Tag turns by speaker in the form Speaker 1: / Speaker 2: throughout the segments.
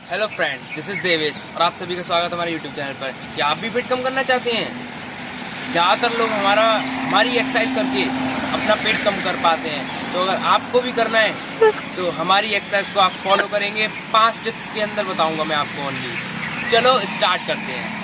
Speaker 1: Hello friends, this is Devesh और आप सभी का स्वागत है हमारे यूट्यूब चैनल पर। क्या आप भी पेट कम करना चाहते हैं? ज़्यादातर लोग हमारी एक्सरसाइज करके अपना पेट कम कर पाते हैं। तो अगर आपको भी करना है तो हमारी एक्सरसाइज को आप फॉलो करेंगे। 5 टिप्स के अंदर बताऊंगा मैं आपको ओनली। चलो स्टार्ट करते हैं।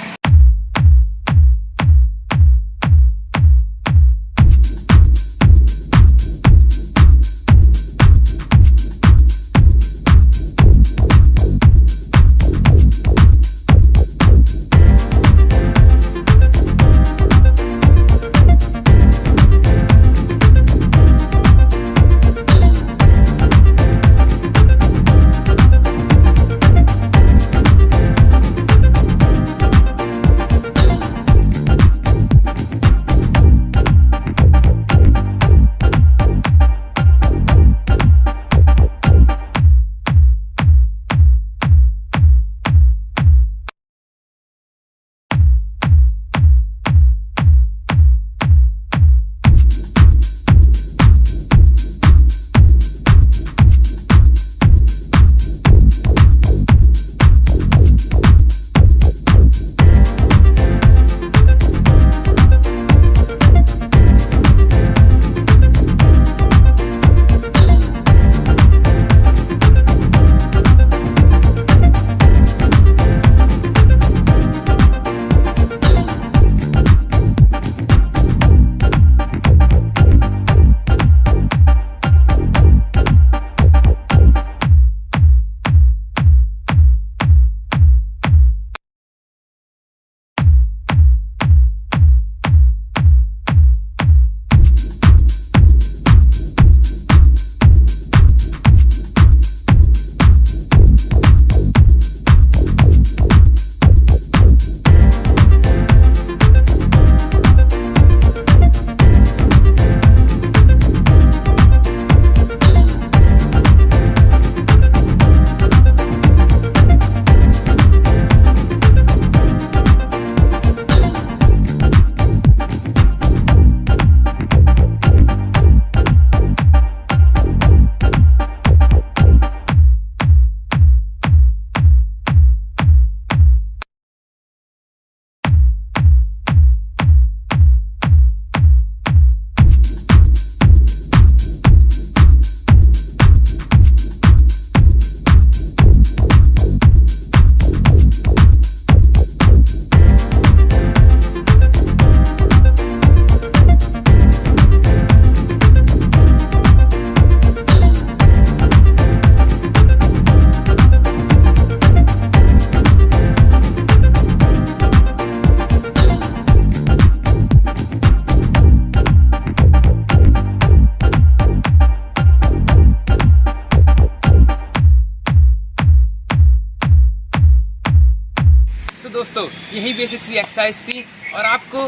Speaker 1: तो दोस्तों, यही बेसिक सी एक्सरसाइज थी। और आपको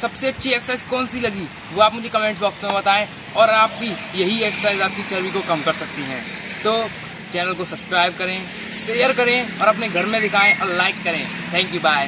Speaker 1: सबसे अच्छी एक्सरसाइज कौन सी लगी वो आप मुझे कमेंट बॉक्स में बताएं। और आपकी यही एक्सरसाइज आपकी चर्बी को कम कर सकती हैं। तो चैनल को सब्सक्राइब करें, शेयर करें और अपने घर में दिखाएं और लाइक करें। Thank you, bye.